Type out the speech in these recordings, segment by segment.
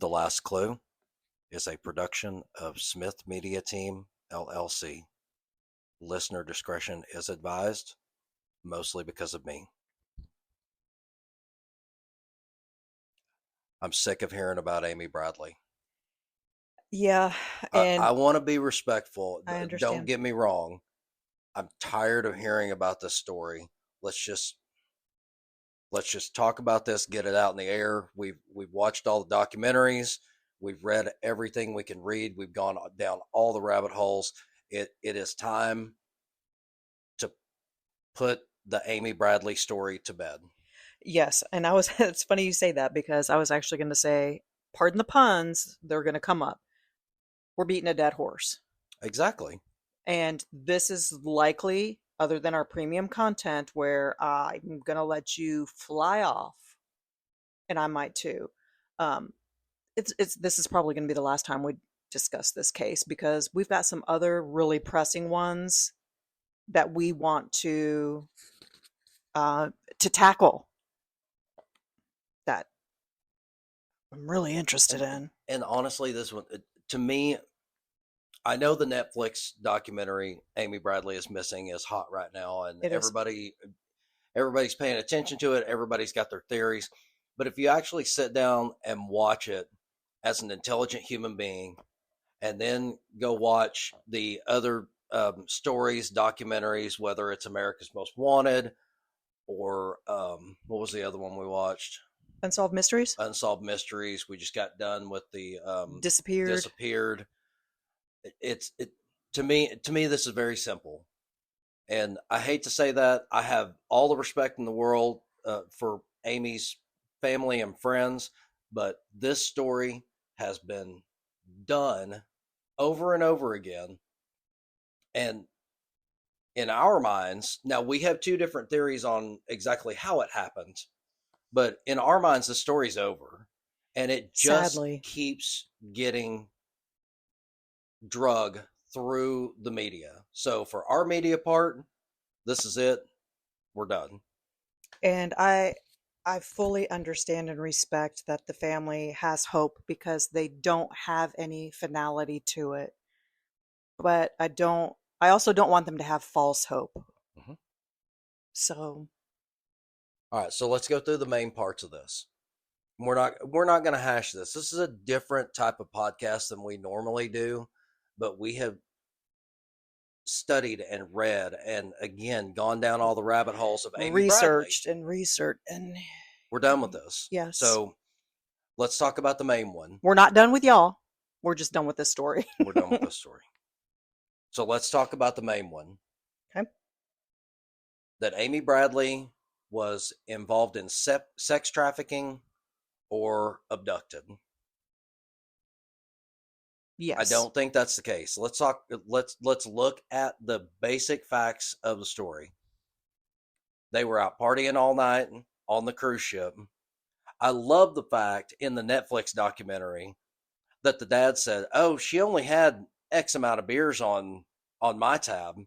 The Last Clue is a production of Smith Media Team, LLC. Listener discretion is advised, mostly because of me. I'm sick of hearing about Amy Bradley. Yeah, I, and I want to be respectful. I Don't understand. get me wrong. I'm tired of hearing about this story. Let's just talk about this, get it out in the air. We've watched all the documentaries. We've read everything we can read. We've gone down all the rabbit holes. It is time to put the Amy Bradley story to bed. Yes, and I was it's funny you say that because I was actually going to say, pardon the puns, they're going to come up. We're beating a dead horse. Exactly. And this is likely, other than our premium content, where I'm going to let you fly off, and I might too. Um, it's this is probably going to be the last time we discuss this case because we've got some other really pressing ones that we want uh, to tackle that I'm really interested And in. and honestly, this one to me, I know the Netflix documentary Amy Bradley is missing is hot right now, and It is. everybody's paying attention to it. Everybody's got their theories, but if you actually sit down and watch it as an intelligent human being, and then go watch the other stories, documentaries, whether it's America's Most Wanted or what was the other one we watched? Unsolved Mysteries? Unsolved Mysteries. We just got done with the Disappeared. Disappeared. It to me this is very simple, and I hate to say that. I have all the respect in the world for Amy's family and friends, but this story has been done over and over again, and in our minds, now we have two different theories on exactly how it happened, but in our minds, the story's over, and it just Sadly. keeps getting drug through the media. So for our media part, this is it. We're done. And I fully understand and respect that the family has hope because they don't have any finality to it. But I also don't want them to have false hope. Mhm. So, All right, so let's go through the main parts of this. We're not going to hash this. This is a different type of podcast than we normally do, but we have studied and read and again gone down all the rabbit holes of Amy Bradley. researched and We're done with this. yes. So let's talk about the main one. We're not done with y'all. We're just done with this story. We're done with this story. So let's talk about the main one, Okay. that Amy Bradley was involved in sex trafficking or abducted. I Yes. don't think that's the case. Let's look at the basic facts of the story. They were out partying all night on the cruise ship. I love the fact in the Netflix documentary that the dad said, "Oh, she only had X amount of beers on my tab."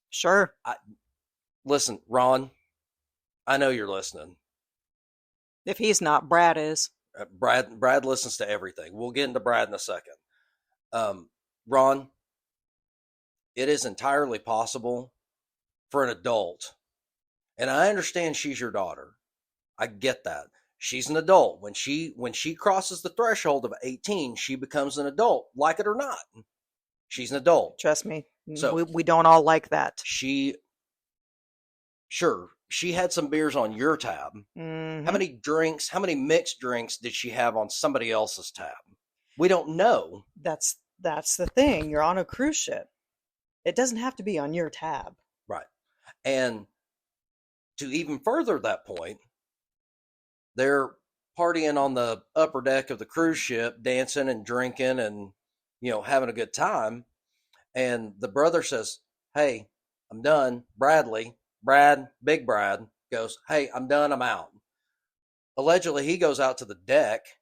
Sure. I listen, Ron. I know you're listening. If he's not, Brad is. Brad listens to everything. We'll get into Brad in a second. Ron, it is entirely possible for an adult, and I understand she's your daughter. I get that. She's an adult. When she crosses the threshold of 18, she becomes an adult, like it or not. She's an adult. Trust me. So We don't all like that. she sure she had some beers on your tab. How Hmm. many drinks, how many mixed drinks did she have on somebody else's tab? We don't know. That's the thing. You're on a cruise ship. It doesn't have to be on your tab. Right. And to even further that point, they're partying on the upper deck of the cruise ship, dancing and drinking and having a good time. And the brother says, "Hey, I'm done." Big Brad goes, "Hey, I'm done. I'm out." Allegedly, he goes out to the deck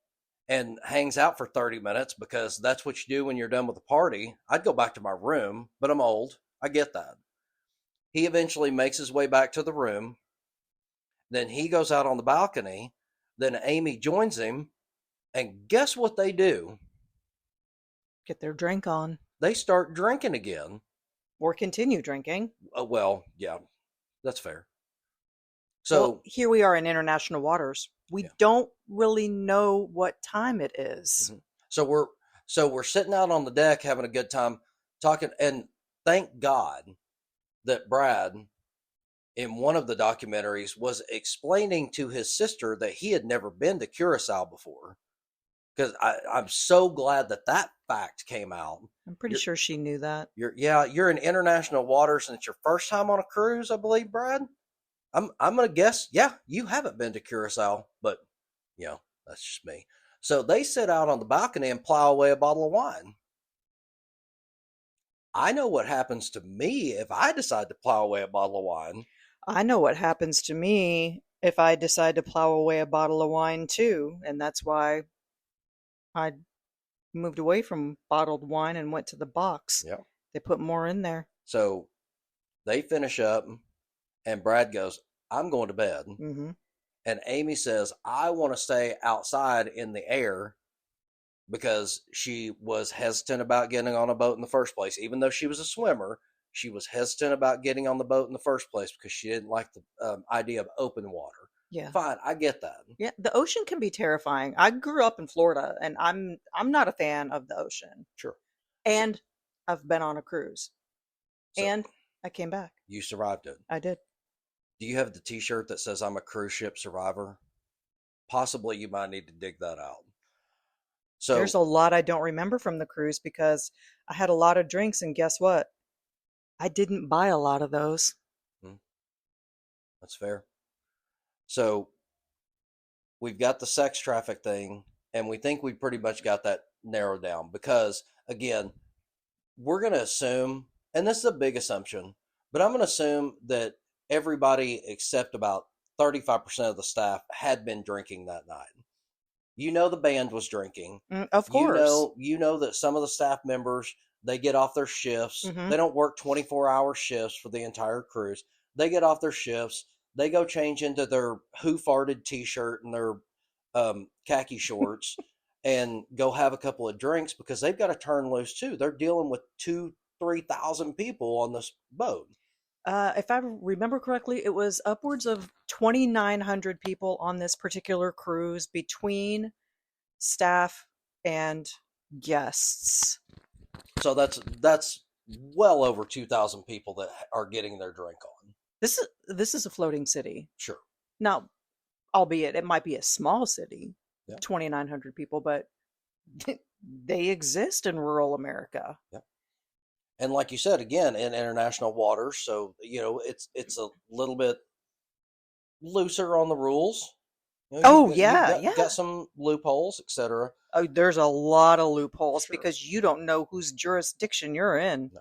and hangs out for 30 minutes because that's what you do when you're done with the party. I'd go back to my room, but I'm old. I get that. He eventually makes his way back to the room. Then he goes out on the balcony. Then Amy joins him. And guess what they do? Get their drink on They start drinking again. or continue drinking. Well, yeah, that's fair. Well, So, here we are in international waters. We yeah. don't really know what time it is. Mhm. So we're sitting out on the deck having a good time talking, and thank God that Brad in one of the documentaries was explaining to his sister that he had never been to Curacao before. Because I'm so glad that that fact came out. I'm pretty You're sure she knew that. you're in international waters and it's your first time on a cruise, I believe, Brad. I'm gonna guess, yeah, you haven't been to Curacao, but that's just me. So they sit out on the balcony and plow away a bottle of wine. I know what happens to me if I decide to plow away a bottle of wine. I know what happens to me if I decide to plow away a bottle of wine too, and that's why I moved away from bottled wine and went to the box. Yeah. They put more in there. So they finish up, and Brad goes, "I'm going to bed." Hmm. And Amy says, "I want to stay outside in the air," because she was hesitant about getting on a boat in the first place. Even though she was a swimmer, she was hesitant about getting on the boat in the first place because she didn't like the idea of open water. Yeah. Fine, I get that. Yeah, the ocean can be terrifying. I grew up in Florida and I'm not a fan of the ocean. Sure. And I've been on a cruise. So And I came back. you survived it. I did. Do you have the T-shirt that says "I'm a cruise ship survivor"? Possibly, you might need to dig that out. There's So a lot I don't remember from the cruise because I had a lot of drinks and guess what? I didn't buy a lot of those. hmm, that's fair. So we've got the sex traffic thing, and we think we pretty much got that narrowed down because, again, we're going to assume, and this is a big assumption, but I'm going to assume that everybody except about 35% of the staff had been drinking that night. The band was drinking. Of course. You know that some of the staff members, they get off their shifts. Hmm. They don't work 24-hour shifts for the entire cruise. They get off their shifts. They go change into their who farted t-shirt and their khaki shorts and go have a couple of drinks because they've got to turn loose too. They're dealing with 2,000-3,000 people on this boat. If I remember correctly, it was upwards of 2,900 people on this particular cruise between staff and guests. So that's well over 2,000 people that are getting their drink on. This is a floating city. Sure. Now, albeit it might be a small city, Yeah. 2,900 people, but they exist in rural America. Yeah. And like you said, again, in international waters, so it's a little bit looser on the rules. Oh, You've yeah, got some loopholes, etc. Oh, there's a lot of loopholes Sure. because you don't know whose jurisdiction you're in. No.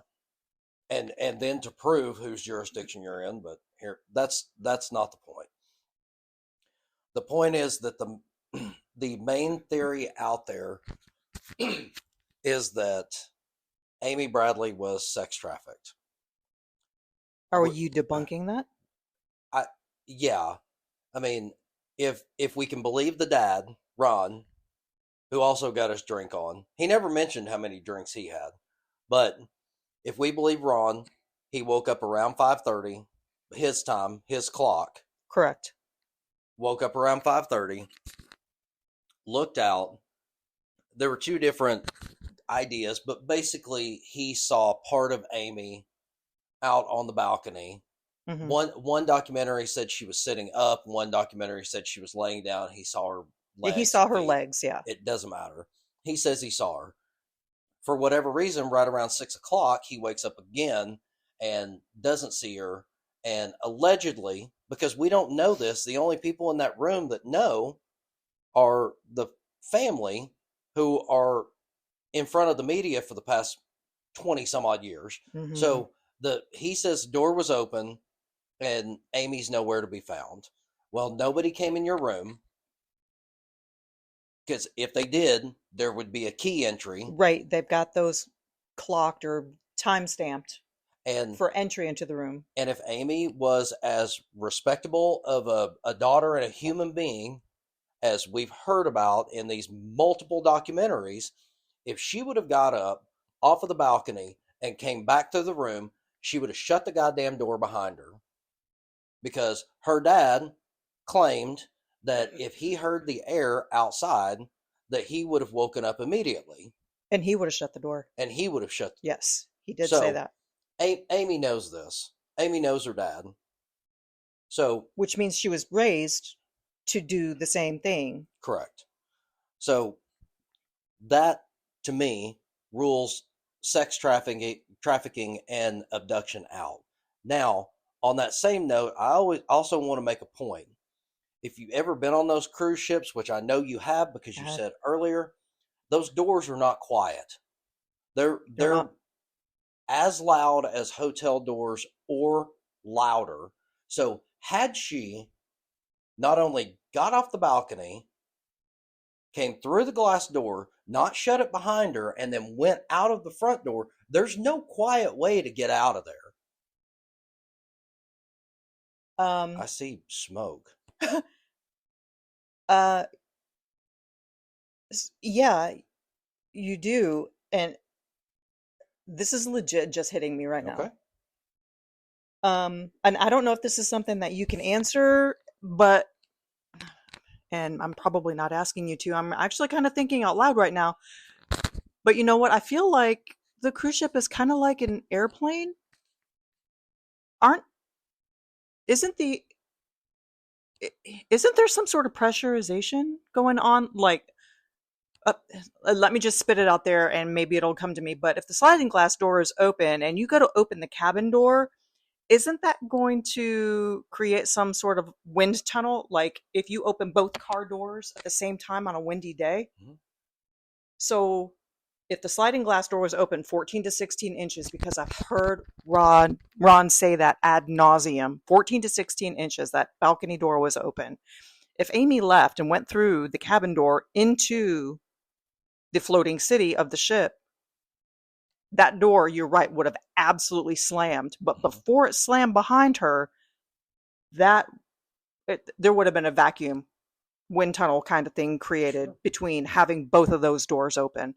And then to prove whose jurisdiction you're in, but here that's not the point. The point is that the main theory out there is that Amy Bradley was sex trafficked. Are you debunking that? Yeah. I mean, if we can believe the dad, Ron, who also got his drink on, he never mentioned how many drinks he had. But if we believe Ron, he woke up around 5:30, his time, his clock. Correct. Woke up around 5:30, looked out. There were two different ideas, but basically he saw part of Amy out on the balcony. Mm-hmm. One documentary said she was sitting up. One documentary said she was laying down. He saw her legs. He saw her feet. legs, yeah. It doesn't matter. He says he saw her. For whatever reason, right around 6 o'clock, he wakes up again and doesn't see her. And allegedly, because we don't know this, the only people in that room that know are the family who are in front of the media for the past 20 some odd years. Mm-hmm. So he says the door was open and Amy's nowhere to be found. Well, nobody came in your room because if they did, there would be a key entry. Right. They've got those clocked or time stamped And for entry into the room. And if Amy was as respectable of a daughter and a human being as we've heard about in these multiple documentaries, if she would have got up off of the balcony and came back to the room, she would have shut the goddamn door behind her, because her dad claimed that if he heard the air outside, that he would have woken up immediately, And he would have shut the door. and he would have shut. Yes, he did say So that. Amy knows this. Amy knows her dad. So Which means she was raised to do the same thing. correct. So that, to me, rules sex trafficking and abduction out. Now, on that same note, I always also want to make a point. If you've ever been on those cruise ships, which I know you have because you said earlier, those doors are not quiet. They're not. as loud as hotel doors or louder. So had she not only got off the balcony, came through the glass door, not shut it behind her, and then went out of the front door, there's no quiet way to get out of there. I see smoke. Yeah, you do. And this is legit just hitting me right now. Okay. And I don't know if this is something that you can answer, but, and I'm probably not asking you to, I'm actually kind of thinking out loud right now. But you know what? I feel like the cruise ship is kind of like an airplane. Isn't there some sort of pressurization going on? Like, let me just spit it out there and maybe it'll come to me. But if the sliding glass door is open and you go to open the cabin door, isn't that going to create some sort of wind tunnel? Like if you open both car doors at the same time on a windy day? Mm-hmm. So if the sliding glass door was open 14 to 16 inches, because I've heard Ron say that ad nauseum, 14 to 16 inches, that balcony door was open. If Amy left and went through the cabin door into the floating city of the ship, that door, you're right, would have absolutely slammed. But before it slammed behind her, there would have been a vacuum wind tunnel kind of thing created between having both of those doors open.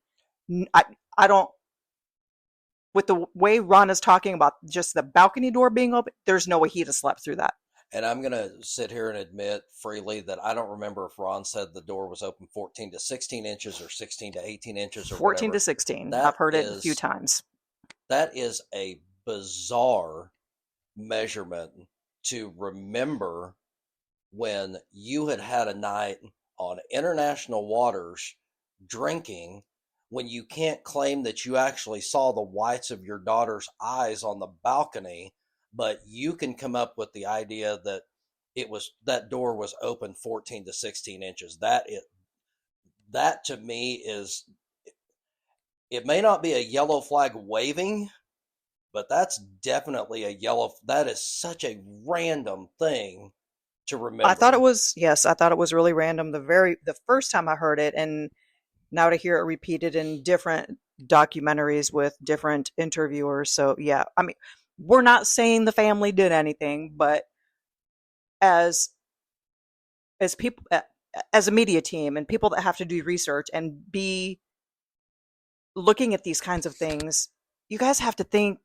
I don't, with the way Ron is talking about just the balcony door being open, there's no way he'd have slept through that. And I'm going to sit here and admit freely that I don't remember if Ron said the door was open 14 to 16 inches or 16 to 18 inches or 14 whatever. to 16. I've heard it a few times. That is a bizarre measurement to remember when you had a night on international waters drinking, when you can't claim that you actually saw the whites of your daughter's eyes on the balcony, but you can come up with the idea that that door was open 14 to 16 inches. That to me is, it may not be a yellow flag waving, but that's definitely that is such a random thing to remember. I thought it was really random the first time I heard it, and now to hear it repeated in different documentaries with different interviewers. So yeah, I mean, we're not saying the family did anything, but as people, as a media team and people that have to do research and be looking at these kinds of things, you guys have to think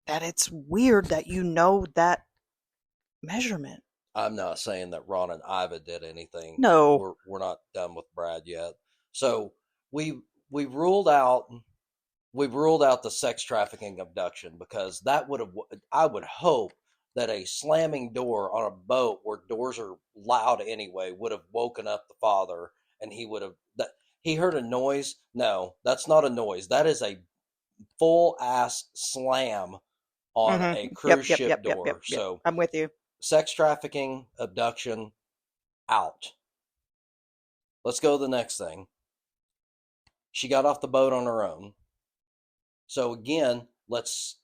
that it's weird that you know that measurement. I'm not saying that Ron and Iva did anything. No, we're not done with Brad yet. So we ruled out the sex trafficking abduction, because I would hope that a slamming door on a boat where doors are loud anyway would have woken up the father, and he heard a noise. No, that's not a noise. That is a full ass slam on a cruise ship door. Yep. So I'm with you. Sex trafficking, abduction, out. Let's go to the next thing. She got off the boat on her own. So again, let's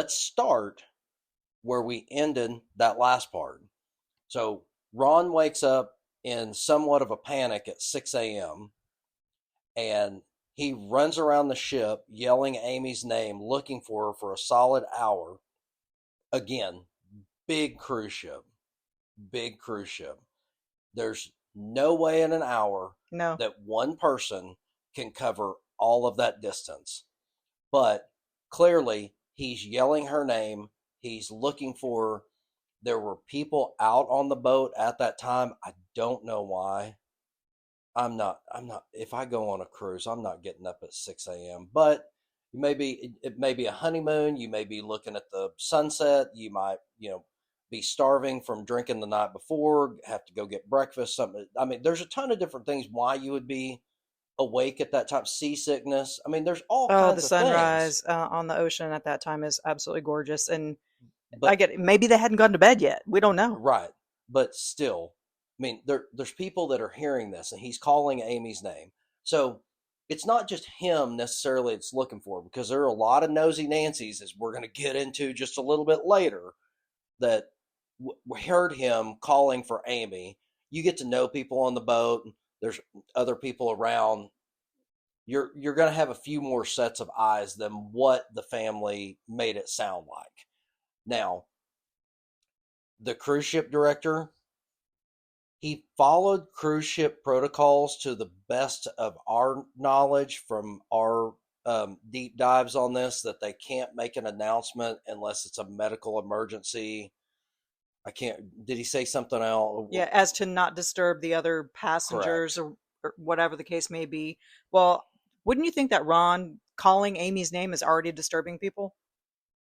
start where we ended that last part. So Ron wakes up in somewhat of a panic at 6 a.m. and he runs around the ship yelling Amy's name, looking for her for a solid hour. Again, big cruise ship. There's no way in an hour No. that one person can cover all of that distance. But clearly, he's yelling her name. He's looking for her. There were people out on the boat at that time. I don't know why. If I go on a cruise, I'm not getting up at 6 a.m. But it may be a honeymoon. You may be looking at the sunset. You might, be starving from drinking the night before, have to go get breakfast, something. I mean, there's a ton of different things why you would be awake at that time. Seasickness. I mean, there's all Oh, the kinds of things. sunrise on the ocean at that time is absolutely gorgeous. And I But get it. Maybe they hadn't gone to bed yet. We don't know. right. But still, I mean, there's people that are hearing this, and he's calling Amy's name. So it's not just him necessarily it's looking for, because there are a lot of nosy Nancy's, as we're going to get into just a little bit later, that heard him calling for Amy. You get to know people on the boat. There's other people around. You're going to have a few more sets of eyes than what the family made it sound like. Now, the cruise ship director, he followed cruise ship protocols to the best of our knowledge from our deep dives on this, that they can't make an announcement unless it's a medical emergency. I can't. Did he say something else? Yeah, as to not disturb the other passengers, Correct. or whatever the case may be. Well, wouldn't you think that Ron calling Amy's name is already disturbing people?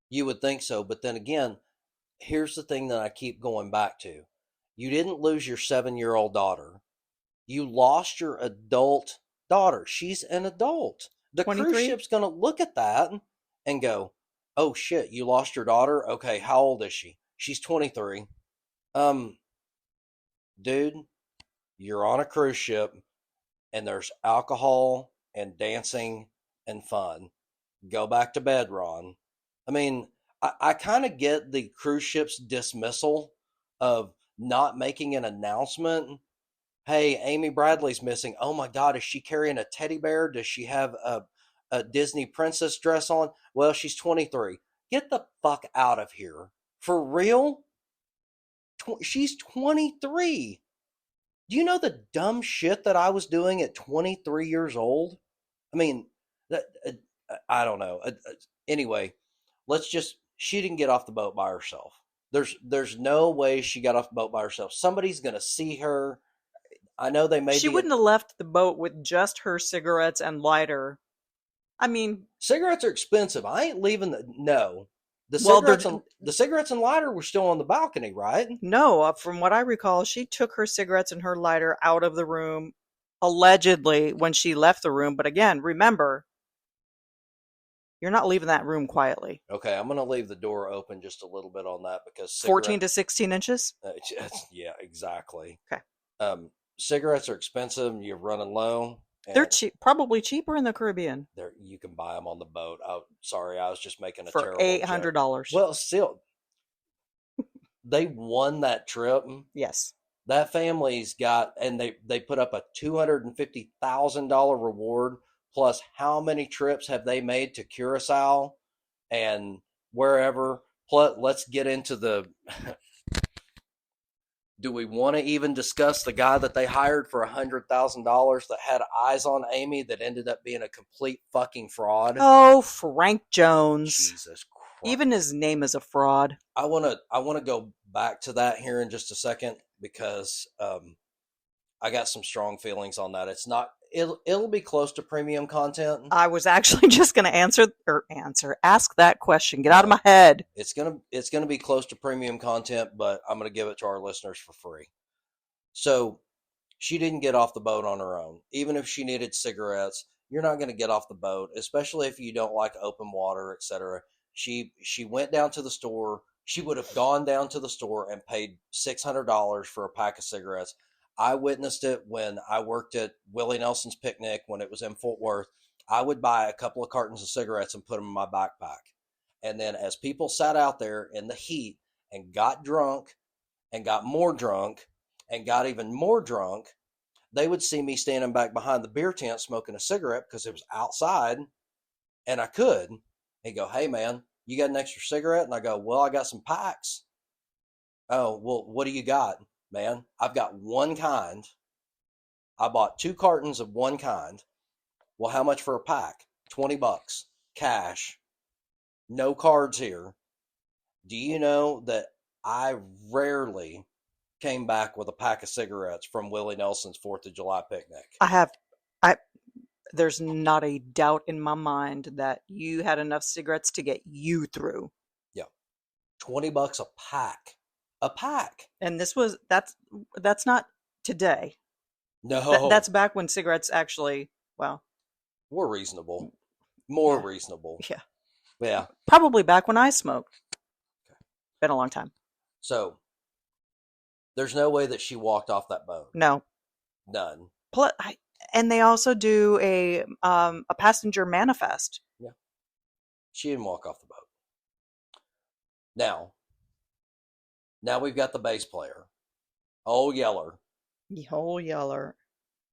You would think so, but then again, here's the thing that I keep going back to. You didn't lose your 7-year-old daughter. You lost your adult daughter. She's an adult. The cruise 23? ship's going to look at that and go, "Oh shit, you lost your daughter? Okay, how old is she?" "She's 23." Um, dude, you're on a cruise ship and there's alcohol and dancing and fun. Go back to bed, Ron. I mean, I kind of get the cruise ship's dismissal of not making an announcement. "Hey, Amy Bradley's missing. Oh my God, is she carrying a teddy bear? Does she have a Disney princess dress on? Well, she's 23. Get the fuck out of here. For real? She's 23. Do you know the dumb shit that I was doing at 23 years old? I mean, I don't know. Anyway, she didn't get off the boat by herself. There's no way she got off the boat by herself. Somebody's going to see her. I know they made She the wouldn't have left the boat with just her cigarettes and lighter. I mean, cigarettes are expensive. I ain't leaving no. well, they're The cigarettes and lighter were still on the balcony, right? no. From what I recall, she took her cigarettes and her lighter out of the room, allegedly, when she left the room. But again, remember, you're not leaving that room quietly. Okay, I'm gonna leave the door open just a little bit on that, because 14 to 16 inches. yeah, exactly. Okay. Cigarettes are expensive. You're running low. They're And cheap, probably cheaper in the Caribbean there, you can buy them on the boat. Sorry, I was just making a for terrible joke. $800. Well, still, they won that trip. Yes. That family's got, and they put up a $250,000 reward. Plus, how many trips have they made to Curacao and wherever? Plus, let's get into the. Do we want to even discuss the guy that they hired for $100,000 that had eyes on Amy that ended up being a complete fucking fraud? Oh, Frank Jones. Jesus Christ. Even his name is a fraud. I wanna go back to that here in just a second, because I got some strong feelings on that. It'll be close to premium content. I was actually just going to ask that question. Get out of my head. It's gonna be close to premium content, but I'm gonna give it to our listeners for free. So she didn't get off the boat on her own. Even if she needed cigarettes, you're not going to get off the boat, especially if you don't like open water, etc. She went down to the store. She would have gone down to the store and paid $600 for a pack of cigarettes. I witnessed it when I worked at Willie Nelson's Picnic when it was in Fort Worth. I would buy a couple of cartons of cigarettes and put them in my backpack. And then as people sat out there in the heat and got drunk and got more drunk and got even more drunk, they would see me standing back behind the beer tent smoking a cigarette because it was outside and I could. He'd go, "Hey man, you got an extra cigarette?" And I go, "Well, I got some packs." "Oh, well, what do you got?" "Man, I've got one kind I bought 2 cartons of one kind. Well, how much for a pack? $20 cash. No cards here. Do you know that I rarely came back with a pack of cigarettes from Willie Nelson's 4th of July picnic? I have, I, there's not a doubt in my mind that you had enough cigarettes to get you through. Yeah. $20 a pack. A pack. And that's not today. No. That's back when cigarettes actually, well, More reasonable. More yeah. reasonable. Yeah. Yeah. Probably back when I smoked. Been a long time. So there's no way that she walked off that boat. No. None. And they also do a passenger manifest. Yeah. She didn't walk off the boat. Now we've got the bass player. Old Yeller. Old Yeller.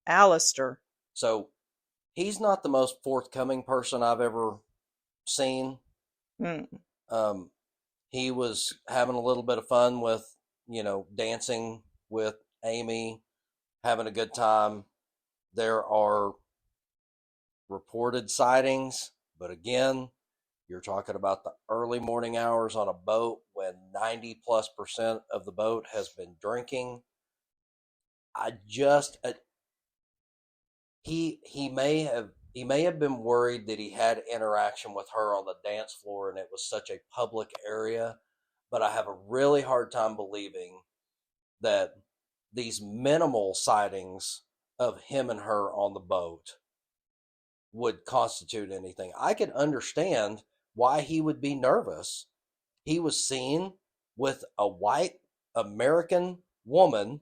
Alistair. So he's not the most forthcoming person I've ever seen. Mm. He was having a little bit of fun with, dancing with Amy, having a good time. There are reported sightings, but again, you're talking about the early morning hours on a boat when 90+% of the boat has been drinking. He may have been worried that he had interaction with her on the dance floor and it was such a public area, but I have a really hard time believing that these minimal sightings of him and her on the boat would constitute anything. I can understand why he would be nervous. He was seen with a white American woman,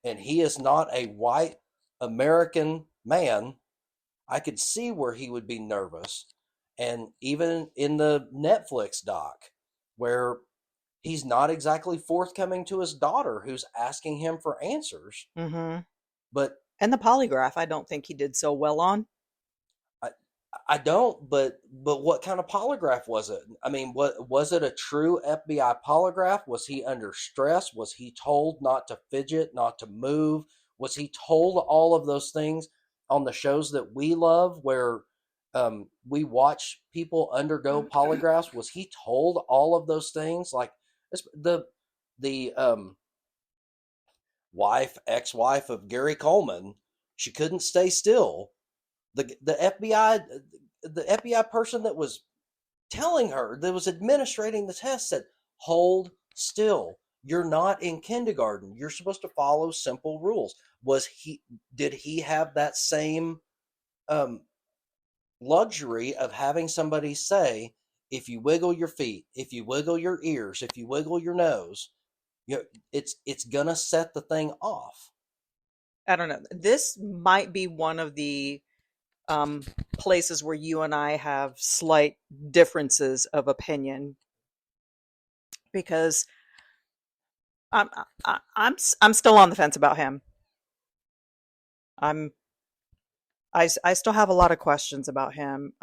and he is not a white American man. I could see where he would be nervous. And even in the Netflix doc, where he's not exactly forthcoming to his daughter who's asking him for answers. Mm-hmm. But and the polygraph, I don't think he did so well on. I don't, but what kind of polygraph was it? I mean, what was it, a true FBI polygraph? Was he under stress? Was he told not to fidget, not to move? Was he told all of those things on the shows that we love where we watch people undergo polygraphs? Was he told all of those things? Like the ex-wife of Gary Coleman, she couldn't stay still. The FBI person that was telling her, that was administrating the test, said, hold still. You're not in kindergarten. You're supposed to follow simple rules. Did he have that same luxury of having somebody say, if you wiggle your feet, if you wiggle your ears, if you wiggle your nose, it's gonna set the thing off? I don't know. This might be one of the places where you and I have slight differences of opinion, because I'm still on the fence about him. I still have a lot of questions about him.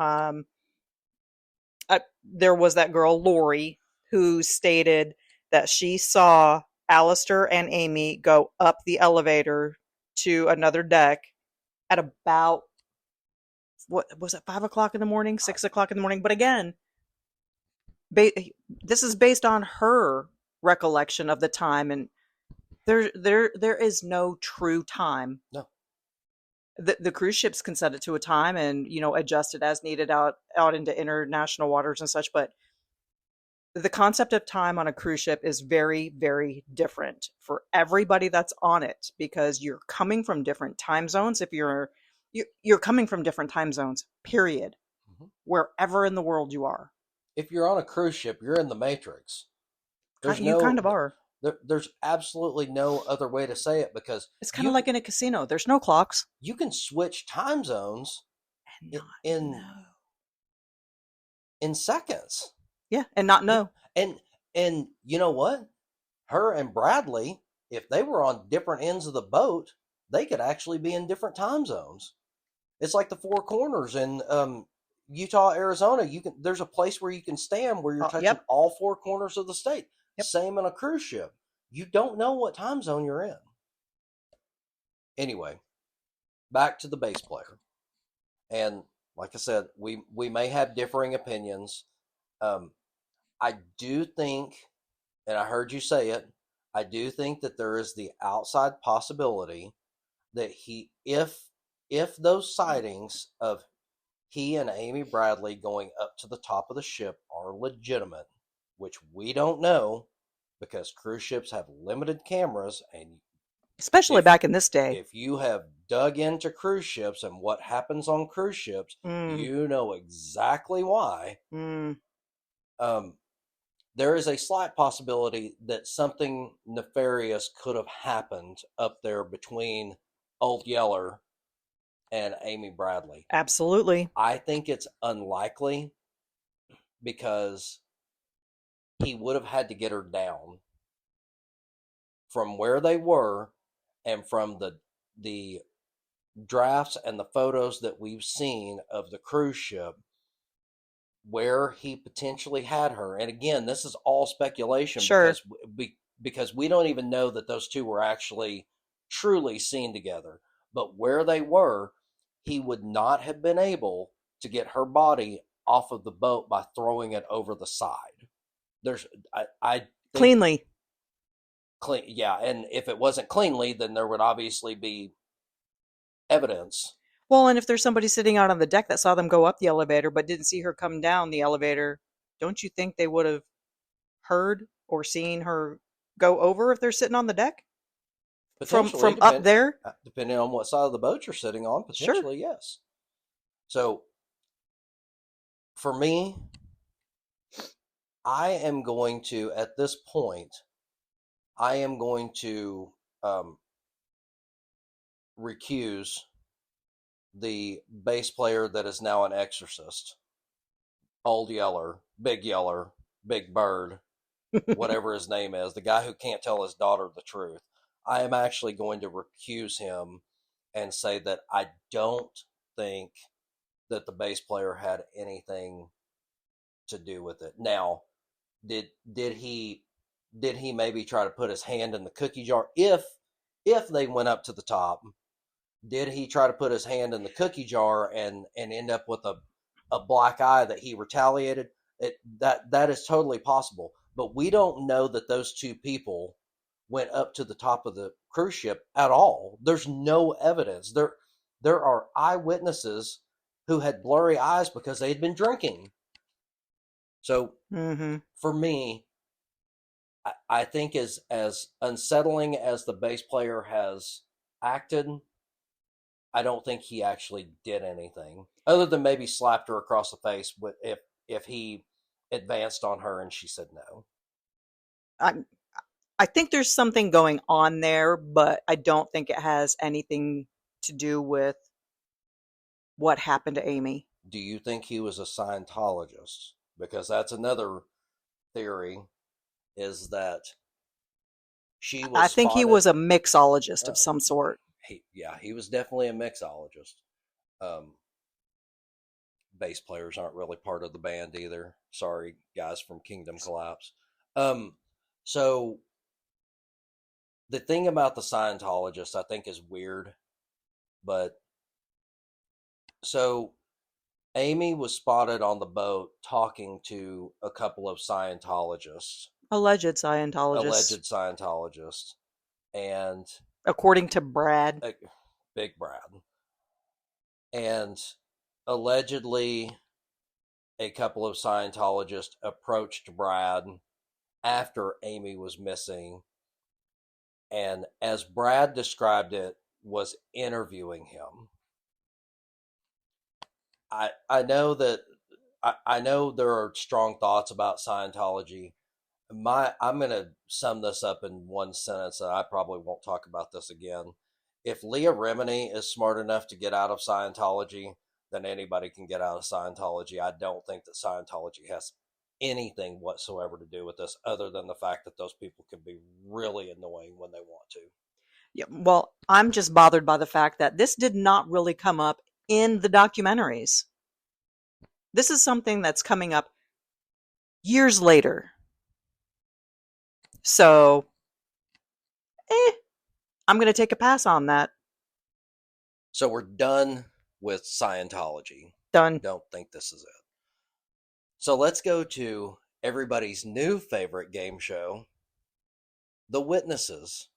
There was that girl Lori who stated that she saw Alistair and Amy go up the elevator to another deck at about, what was it, 5 o'clock in the morning, 6 o'clock in the morning? But again, this is based on her recollection of the time, and there is no true time. No. The cruise ships can set it to a time and adjust it as needed out into international waters and such, but the concept of time on a cruise ship is very, very different for everybody that's on it, because you're coming from different time zones. If you're coming from different time zones, period, wherever in the world you are. If you're on a cruise ship, you're in the Matrix. You kind of are. There's absolutely no other way to say it, because it's kind of like in a casino. There's no clocks. You can switch time zones in seconds. Yeah, and not know. And you know what? Her and Bradley, if they were on different ends of the boat, they could actually be in different time zones. It's like the Four Corners in Utah, Arizona. There's a place where you can stand where you're touching all four corners of the state. Yep. Same on a cruise ship. You don't know what time zone you're in. Anyway, back to the bass player. And like I said, we may have differing opinions. Um, I do think, and I heard you say it, I do think that there is the outside possibility that if those sightings of he and Amy Bradley going up to the top of the ship are legitimate, which we don't know because cruise ships have limited cameras, and Especially if back in this day. if you have dug into cruise ships and what happens on cruise ships, Mm, you know exactly why. mm. Um, there is a slight possibility that something nefarious could have happened up there between Old Yeller and Amy Bradley. Absolutely. I think it's unlikely because he would have had to get her down from where they were and from the drafts and the photos that we've seen of the cruise ship where he potentially had her. And again, this is all speculation Sure. because we don't even know that those two were actually truly seen together. But where they were, he would not have been able to get her body off of the boat by throwing it over the side. I think Cleanly. clean, yeah, and if it wasn't cleanly, then there would obviously be evidence. Well, and if there's somebody sitting out on the deck that saw them go up the elevator but didn't see her come down the elevator, don't you think they would have heard or seen her go over if they're sitting on the deck from Potentially, up there? depending on what side of the boat you're sitting on, Sure. potentially yes. So for me, I am going to at this point, I am going to um, recuse the bass player that is now an exorcist, Old Yeller, Big Bird, whatever his name is, the guy who can't tell his daughter the truth. I am actually going to recuse him and say that I don't think that the bass player had anything to do with it. Now, did he maybe try to put his hand in the cookie jar if they went up to the top? Did he try to put his hand in the cookie jar and end up with a black eye that he retaliated? That is totally possible, but we don't know that those two people went up to the top of the cruise ship at all. There's no evidence. There are eyewitnesses who had blurry eyes because they had been drinking. So Mm-hmm. for me, I think as unsettling as the bass player has acted, I don't think he actually did anything other than maybe slapped her across the face with if he advanced on her and she said no. I I think there's something going on there, but I don't think it has anything to do with what happened to Amy. Do you think he was a Scientologist? Because that's another theory is that she I was think he spotted. was a mixologist of Uh, some sort. yeah, he was definitely a mixologist. Um, bass players aren't really part of the band either. Sorry, guys from Kingdom Collapse. Um, so the thing about the Scientologists, I think, is weird. But so Amy was spotted on the boat talking to a couple of Scientologists, Alleged Scientologists, alleged Scientologists, and according to Brad. uh, Big Brad. And allegedly, a couple of Scientologists approached Brad after Amy was missing, and as Brad described it, was interviewing him. I know that I know there are strong thoughts about Scientology. I'm going to sum this up in one sentence, and I probably won't talk about this again. If Leah Remini is smart enough to get out of Scientology, then anybody can get out of Scientology. I don't think that Scientology has anything whatsoever to do with this, other than the fact that those people can be really annoying when they want to. Yeah, well, I'm just bothered by the fact that this did not really come up in the documentaries. This is something that's coming up years later. So, I'm going to take a pass on that. So we're done with Scientology. Done. Don't think this is it. So let's go to everybody's new favorite game show, The Witnesses.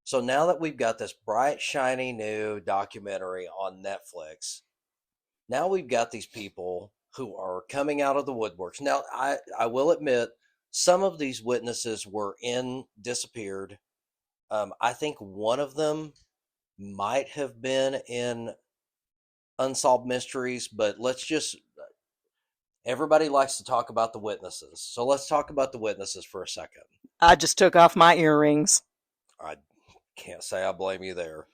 So now that we've got this bright, shiny new documentary on Netflix, now we've got these people who are coming out of the woodworks. Now, I will admit, some of these witnesses were in Disappeared. I think one of them might have been in Unsolved Mysteries, but everybody likes to talk about the witnesses. So let's talk about the witnesses for a second. I just took off my earrings. I can't say I blame you there.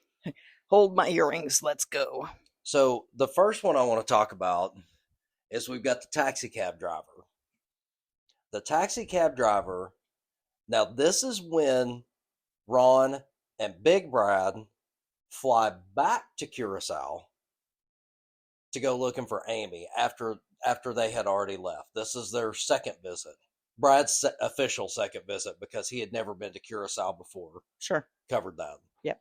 Hold my earrings. Let's go. So the first one I want to talk about is we've got the taxi cab driver. The taxi cab driver. Now, this is when Ron and Big Brad fly back to Curacao to go looking for Amy after they had already left. This is their second visit. Brad's official second visit, because he had never been to Curacao before. Sure. Covered that. Yep.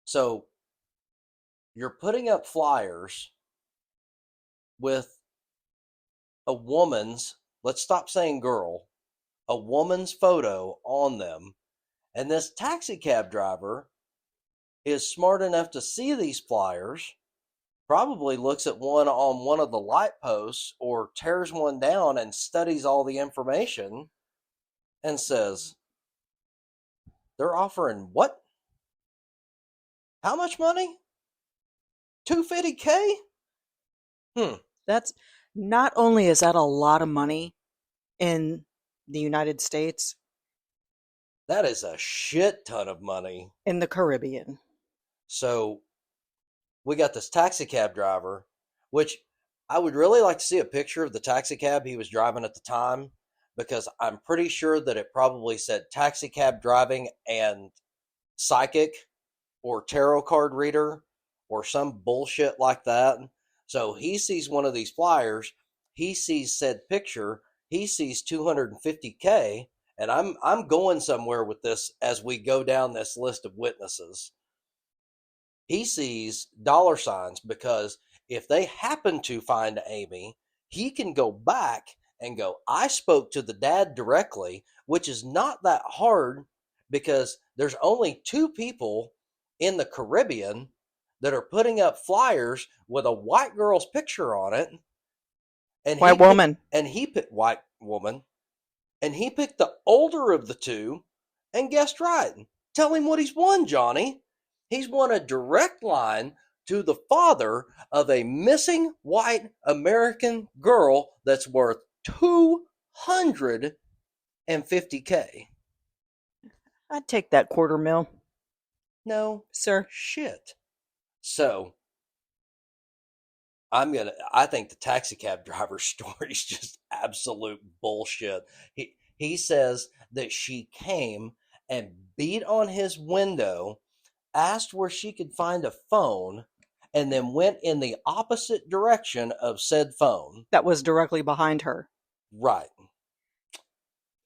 So you're putting up flyers with a woman's, let's stop saying girl, a woman's photo on them. And this taxi cab driver is smart enough to see these flyers, probably looks at one on one of the light posts or tears one down and studies all the information and says, they're offering what? How much money? $250K? That's not only is that a lot of money in the United States, That is a shit ton of money. in the Caribbean. So we got this taxi cab driver, which I would really like to see a picture of the taxi cab he was driving at the time, because I'm pretty sure that it probably said taxi cab driving and psychic or tarot card reader or some bullshit like that. So he sees one of these flyers, he sees said picture, he sees $250K, and I'm going somewhere with this as we go down this list of witnesses. He sees dollar signs, because if they happen to find Amy, he can go back and go, I spoke to the dad directly, which is not that hard, because there's only two people in the Caribbean that are putting up flyers with a white girl's picture on it. And White woman. He picked white woman. And he picked the older of the two and guessed right. Tell him what he's won, Johnny. He's won a direct line to the father of a missing white American girl that's worth $250K. I'd take that $250,000. No, Sir. shit. So I think the taxi cab driver's story is just absolute bullshit. He says that she came and beat on his window, asked where she could find a phone, and then went in the opposite direction of said phone. That was directly behind her. Right.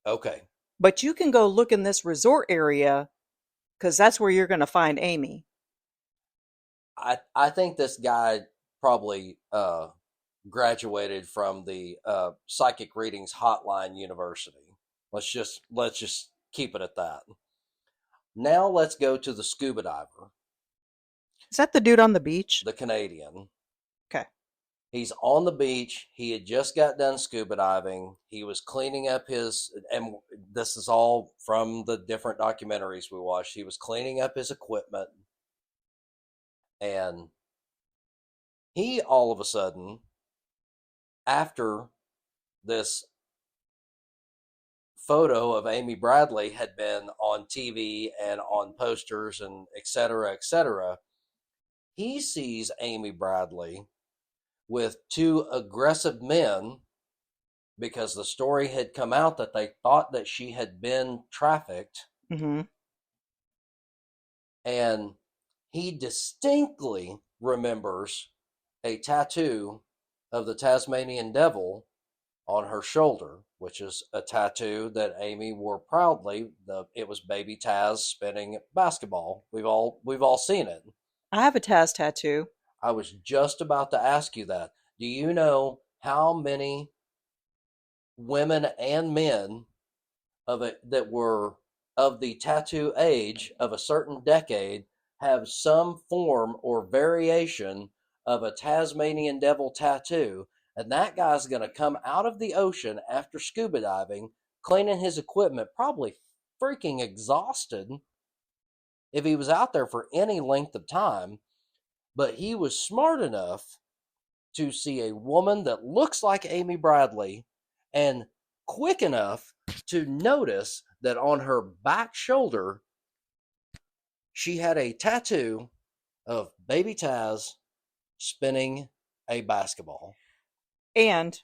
Okay. But you can go look in this resort area, because that's where you're going to find Amy. I think this guy probably graduated from the Psychic Readings Hotline University. Let's just keep it at that. Now let's go to the scuba diver. Is that the dude on the beach? The Canadian. Okay. He's on the beach. He had just got done scuba diving. He was cleaning up and this is all from the different documentaries we watched. He was cleaning up his equipment. And he all of a sudden, after this photo of Amy Bradley had been on TV and on posters and et cetera, he sees Amy Bradley with two aggressive men, because the story had come out that they thought that she had been trafficked. Mm-hmm. And he distinctly remembers a tattoo of the Tasmanian devil on her shoulder, which is a tattoo that Amy wore proudly. It was baby Taz spinning basketball. We've all seen it. I have a Taz tattoo. I was just about to ask you that. Do you know how many women and men of it that were of the tattoo age of a certain decade have some form or variation of a Tasmanian devil tattoo? And that guy's going to come out of the ocean after scuba diving, cleaning his equipment, probably freaking exhausted if he was out there for any length of time. But he was smart enough to see a woman that looks like Amy Bradley and quick enough to notice that on her back shoulder she had a tattoo of baby Taz spinning a basketball. And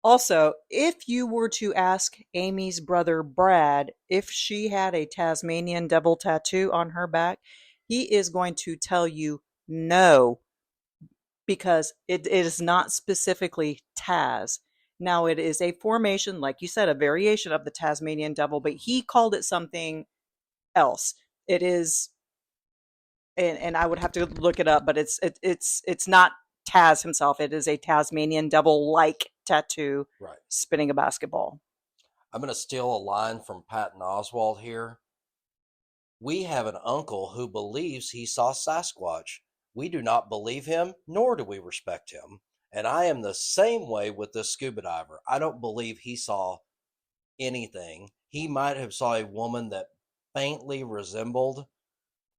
also, if you were to ask Amy's brother Brad if she had a Tasmanian devil tattoo on her back, he is going to tell you no, because it is not specifically Taz. Now, it is a formation, like you said, a variation of the Tasmanian devil, but he called it something else. It is, and I would have to look it up, but it's not Taz himself. It is a Tasmanian devil like tattoo Right. spinning a basketball. I'm going to steal a line from Patton Oswalt here. We have an uncle who believes he saw Sasquatch. We do not believe him, nor do we respect him. And I am the same way with this scuba diver. I don't believe he saw anything. He might have saw a woman that faintly resembled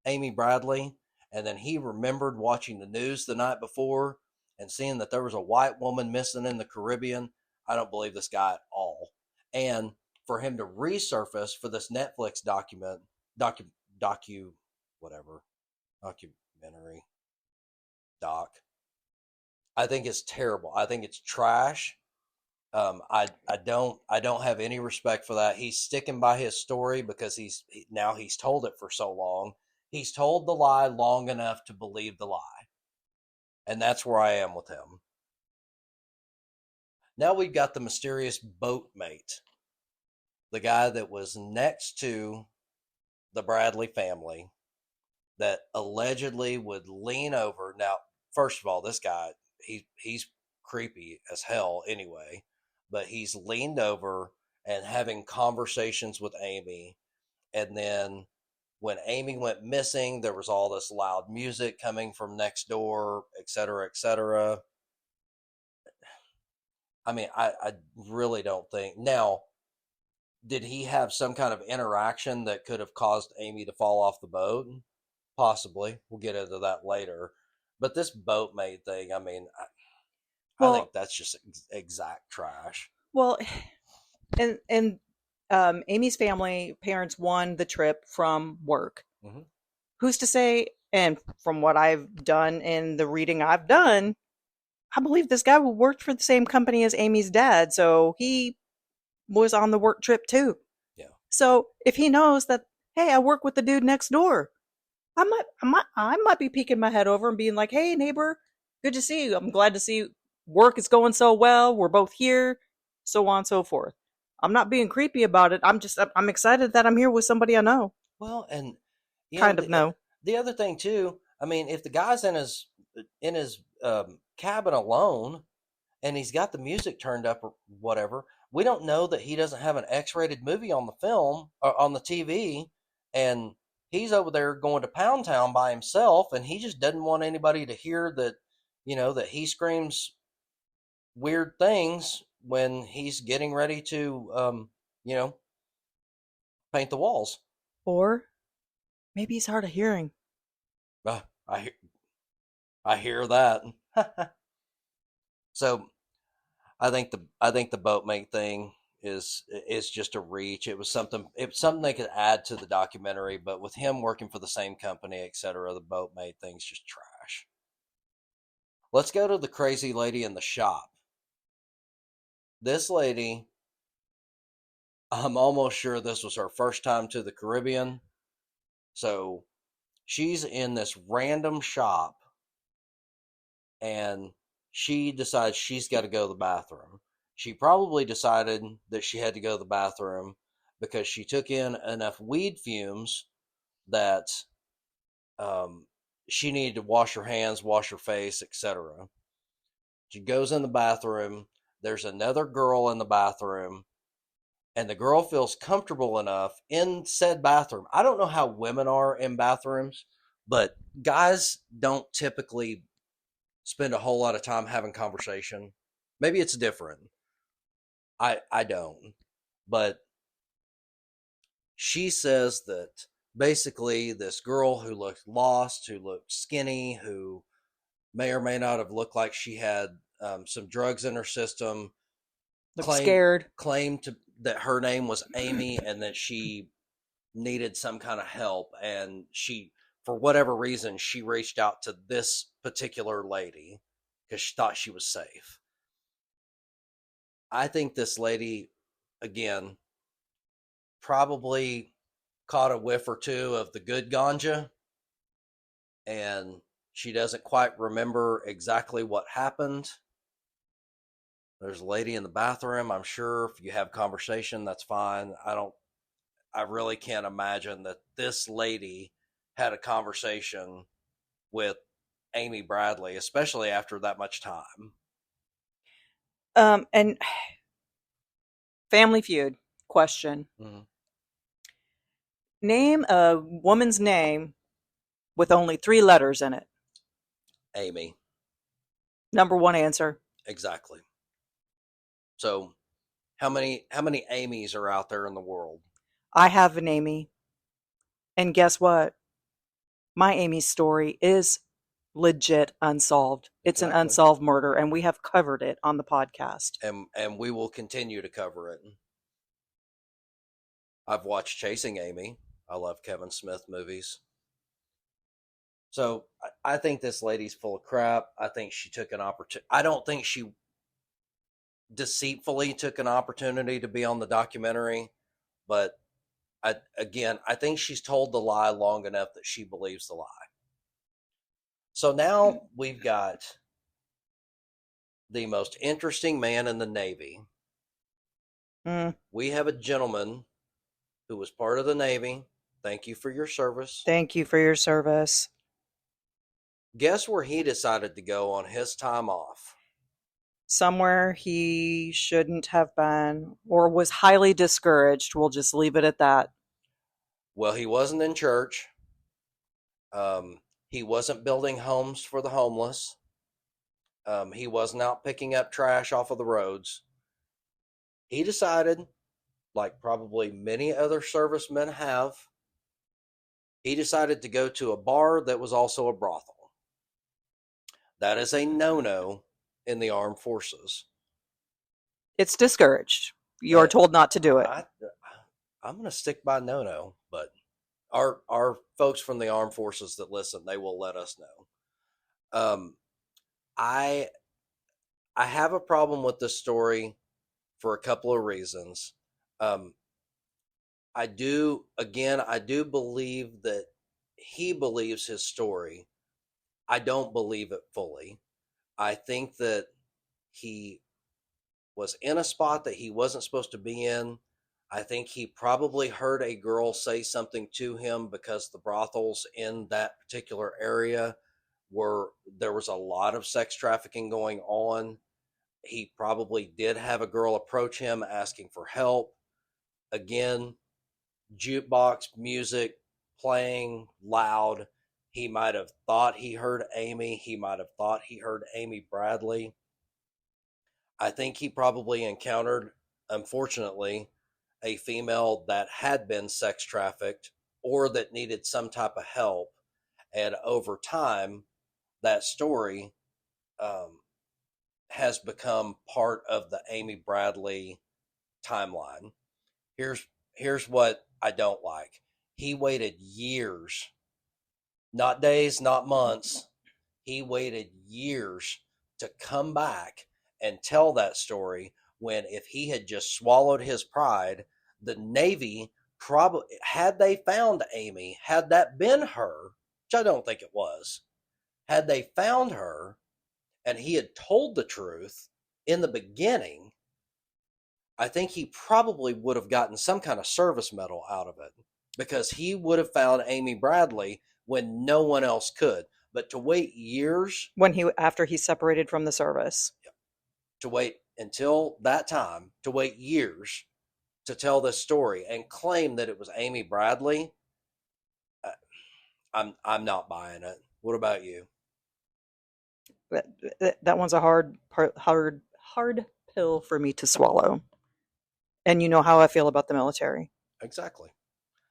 Amy Bradley, and then he remembered watching the news the night before and seeing that there was a white woman missing in the Caribbean. I don't believe this guy at all. And for him to resurface for this Netflix docu docu whatever documentary doc, I think it's terrible. I think it's trash. I don't have any respect for that. He's sticking by his story because now he's told it for so long. He's told the lie long enough to believe the lie, and that's where I am with him. Now we've got the mysterious boatmate, the guy that was next to the Bradley family that allegedly would lean over. Now, first of all, this guy, he's creepy as hell anyway, but he's leaned over and having conversations with Amy. And then when Amy went missing, there was all this loud music coming from next door, et cetera, et cetera. I mean, I really don't think. Now, did he have some kind of interaction that could have caused Amy to fall off the boat? Possibly. We'll get into that later. But this boatmate thing, I mean, I think Well, that's just exact trash. well, and Amy's family parents won the trip from work. Hmm. Who's to say? And from what I've done in the reading I've done, I believe this guy worked for the same company as Amy's dad, so he was on the work trip too. Yeah. So if he knows that, hey, I work with the dude next door, I might be peeking my head over and being like, hey, neighbor, good to see you. I'm glad to see work is going so well. We're both here, so on and so forth. I'm not being creepy about it. I'm excited that I'm here with somebody I know. Well, and Kind of know. the other thing too. I mean, if the guy's in his cabin alone and he's got the music turned up or whatever, we don't know that he doesn't have an X-rated movie on the film or on the TV, and he's over there going to Pound Town by himself, and he just doesn't want anybody to hear that, that he screams weird things when he's getting ready to, you know, paint the walls. Or maybe he's hard of hearing. Uh, I I hear that. So I think the boatmate thing is just a reach. It was something they could add to the documentary, but with him working for the same company, etc., the boatmate thing's just trash. Let's go to the crazy lady in the shop. This lady, I'm almost sure this was her first time to the Caribbean. So she's in this random shop and she decides she's got to go to the bathroom. She probably decided that she had to go to the bathroom because she took in enough weed fumes that um, she needed to wash her hands, wash her face, etc. She goes in the bathroom. There's another girl in the bathroom, and the girl feels comfortable enough in said bathroom. I don't know how women are in bathrooms, but guys don't typically spend a whole lot of time having conversation. Maybe it's different. I don't. But she says that basically this girl who looked lost, who looked skinny, who may or may not have looked like she had some drugs in her system, Look claimed scared. claimed to, that her name was Amy and that she needed some kind of help, and she, for whatever reason, she reached out to this particular lady because she thought she was safe. I think this lady, again, probably caught a whiff or two of the good ganja, and she doesn't quite remember exactly what happened. There's a lady in the bathroom. I'm sure if you have conversation, that's fine. I really can't imagine that this lady had a conversation with Amy Bradley, especially after that much time. And Family Feud question. Mm-hmm. Name a woman's name with only 3 letters in it. Amy. Number one answer. Exactly. So how many Amy's are out there in the world? I have an Amy. And guess what? My Amy's story is legit unsolved. It's an Exactly. unsolved murder, and we have covered it on the podcast. And we will continue to cover it. I've watched Chasing Amy. I love Kevin Smith movies. So I think this lady's full of crap. I think she took an opportunity. I don't think she deceitfully took an opportunity to be on the documentary, but I think she's told the lie long enough that she believes the lie. So now we've got the most interesting man in the Navy. We have a gentleman who was part of the Navy. Thank you for your service. Thank you for your service. Guess where he decided to go on his time off? Somewhere he shouldn't have been, or was highly discouraged. We'll just leave it at that. Well, he wasn't in church. He wasn't building homes for the homeless. He wasn't out picking up trash off of the roads. He decided, like probably many other servicemen have, he decided to go to a bar that was also a brothel. That is a no-no in the armed forces. It's discouraged. You're told not to do it. I'm going to stick by no-no, but our folks from the armed forces that listen, they will let us know. I have a problem with this story for a couple of reasons. I do believe that he believes his story. I don't believe it fully. I think that he was in a spot that he wasn't supposed to be in. I think he probably heard a girl say something to him because the brothels in that particular area there was a lot of sex trafficking going on. He probably did have a girl approach him asking for help. Again, jukebox music playing loud. He might have thought he heard Amy. He might have thought he heard Amy Bradley. I think he probably encountered, unfortunately, a female that had been sex trafficked or that needed some type of help. And over time, that story has become part of the Amy Bradley timeline. Here's what I don't like. He waited years, not days, not months. He waited years to come back and tell that story when if he had just swallowed his pride, the Navy probably, had they found Amy, had that been her, which I don't think it was, had they found her and he had told the truth in the beginning, I think he probably would have gotten some kind of service medal out of it because he would have found Amy Bradley when no one else could. But to wait years, after he separated from the service. to wait until that time, to wait years to tell this story and claim that it was Amy Bradley, uh, I'm not buying it. What about you? That one's a hard pill for me to swallow. And you know how I feel about the military. Exactly.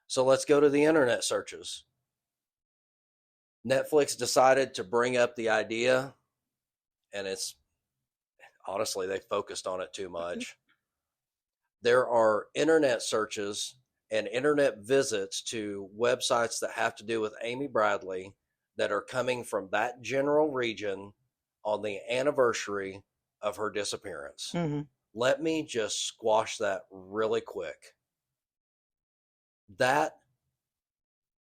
So let's go to the internet searches. Netflix decided to bring up the idea, and it's honestly, they focused on it too much. There are internet searches and internet visits to websites that have to do with Amy Bradley that are coming from that general region on the anniversary of her disappearance. Mm-hmm. Let me just squash that really quick. That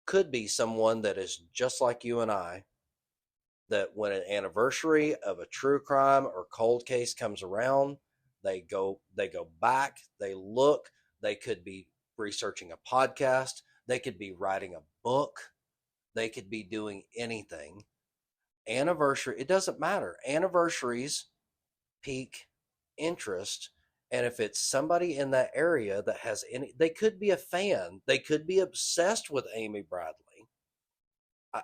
could be someone that is just like you and I, that when an anniversary of a true crime or cold case comes around, they go back, they look, they could be researching a podcast, they could be writing a book, they could be doing anything. Anniversary, it doesn't matter. Anniversaries pique interest. And if it's somebody in that area that has any, they could be a fan, they could be obsessed with Amy Bradley. I,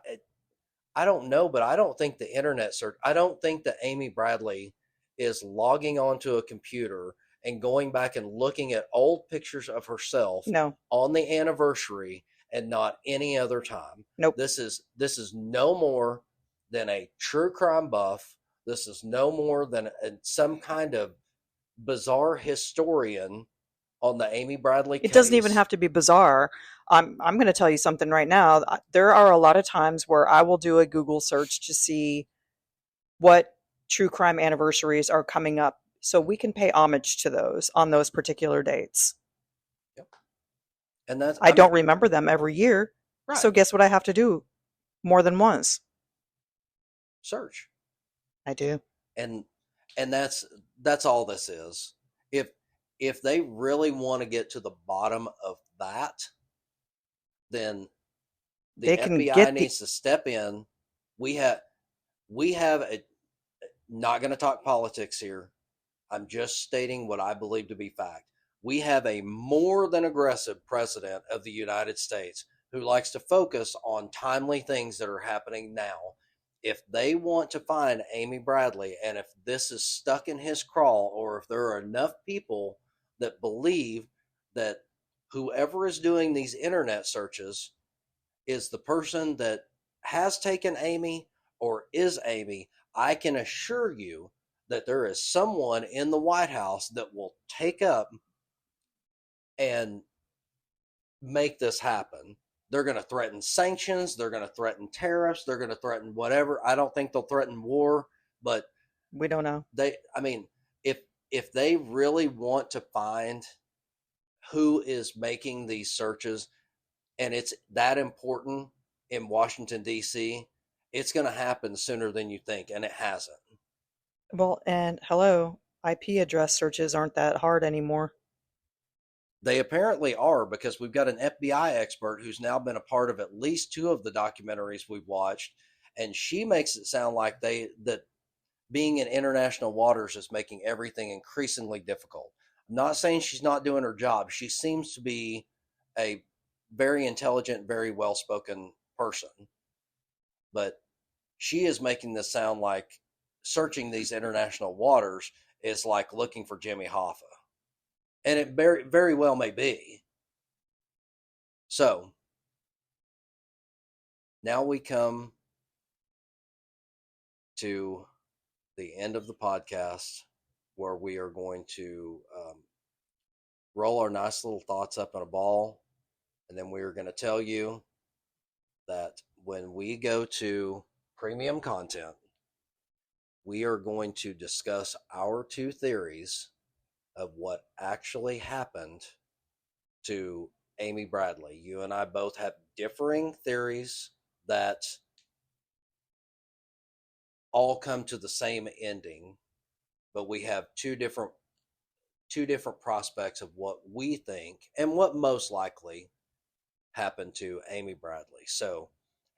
I don't know, but I don't think the internet search, I don't think that Amy Bradley is logging onto a computer and going back and looking at old pictures of herself No. on the anniversary and not any other time. Nope. This is no more than a true crime buff. This is no more than some kind of bizarre historian on the Amy Bradley case. It doesn't even have to be bizarre. I'm going to tell you something right now. There are a lot of times where I will do a Google search to see what true crime anniversaries are coming up so we can pay homage to those on those particular dates. Yep. And that's I don't remember them every year. Right. So guess what I have to do more than once? Search. I do. And that's all this is. If they really want to get to the bottom of that, then the FBI needs to step in. We have a, not going to talk politics here. I'm just stating what I believe to be fact. We have a more than aggressive president of the United States who likes to focus on timely things that are happening now. If they want to find Amy Bradley, and if this is stuck in his craw, or if there are enough people that believe that whoever is doing these internet searches is the person that has taken Amy or is Amy, I can assure you that there is someone in the White House that will take up and make this happen. They're going to threaten sanctions. They're going to threaten tariffs. They're going to threaten whatever. I don't think they'll threaten war, but we don't know. If they really want to find who is making these searches, and it's that important in Washington, D.C., it's going to happen sooner than you think, and it hasn't. Well, and hello, IP address searches aren't that hard anymore. They apparently are, because we've got an FBI expert who's now been a part of at least 2 of the documentaries we've watched, and she makes it sound like that being in international waters is making everything increasingly difficult. I'm not saying she's not doing her job. She seems to be a very intelligent, very well-spoken person, but she is making this sound like searching these international waters is like looking for Jimmy Hoffa. And it very, very well may be. So, now we come to the end of the podcast, where we are going to roll our nice little thoughts up in a ball. And then we are going to tell you that when we go to premium content, we are going to discuss our 2 theories of what actually happened to Amy Bradley. You and I both have differing theories that all come to the same ending, but we have two different prospects of what we think and what most likely happened to Amy Bradley. So,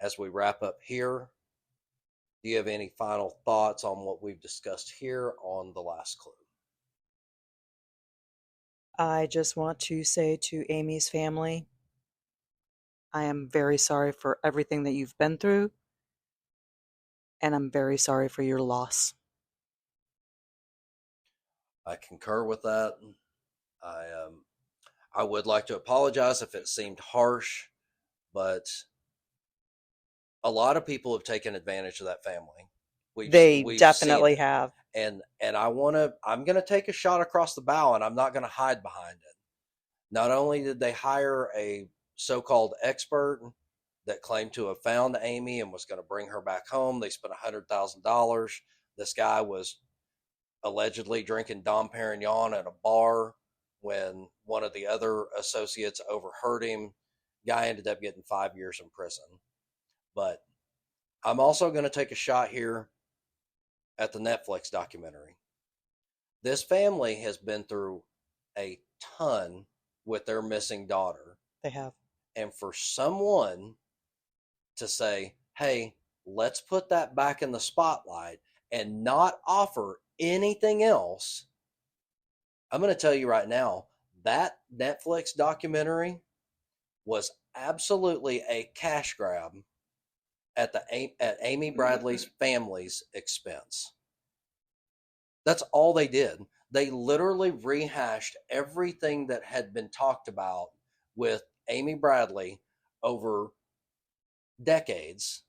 as we wrap up here, Do you have any final thoughts on what we've discussed here on the last clue? I just want to say to Amy's family, I am very sorry for everything that you've been through, and I'm very sorry for your loss. I concur with that. I I would like to apologize if it seemed harsh, but a lot of people have taken advantage of that family. They We've seen definitely it, have. and I'm gonna take a shot across the bow, and I'm not gonna hide behind it. Not only did they hire a so-called expert that claimed to have found Amy and was going to bring her back home, they spent $100,000. This guy was allegedly drinking Dom Perignon at a bar when one of the other associates overheard him. Guy ended up getting 5 years in prison. But I'm also going to take a shot here at the Netflix documentary. This family has been through a ton with their missing daughter. They have. And for someone to say, hey, let's put that back in the spotlight and not offer anything else, I'm going to tell you right now, that Netflix documentary was absolutely a cash grab at Amy Bradley's family's expense. That's all they did. They literally rehashed everything that had been talked about with Amy Bradley over decades,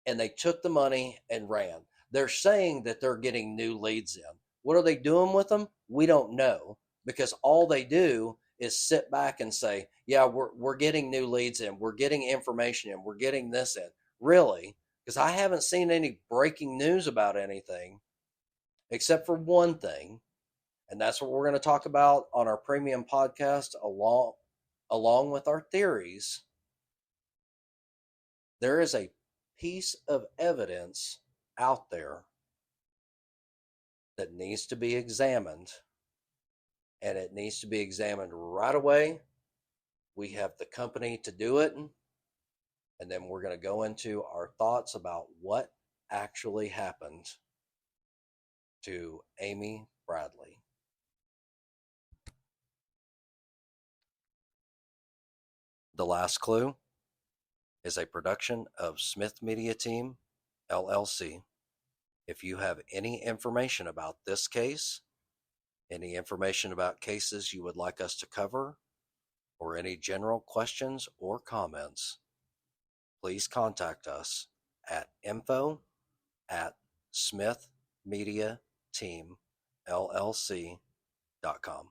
and they took the money and ran. They're saying that they're getting new leads in. What are they doing with them? We don't know, because all they do is sit back and say, yeah, we're getting new leads in, we're getting information in, we're getting this in. Really? Because I haven't seen any breaking news about anything except for one thing, and that's what we're going to talk about on our premium podcast along with our theories. There is a piece of evidence out there that needs to be examined, and it needs to be examined right away. We have the company to do it, and then we're going to go into our thoughts about what actually happened to Amy Bradley. The Last Clue is a production of Smith Media Team, LLC. If you have any information about this case, any information about cases you would like us to cover, or any general questions or comments, please contact us at info@smithmediateamllc.com.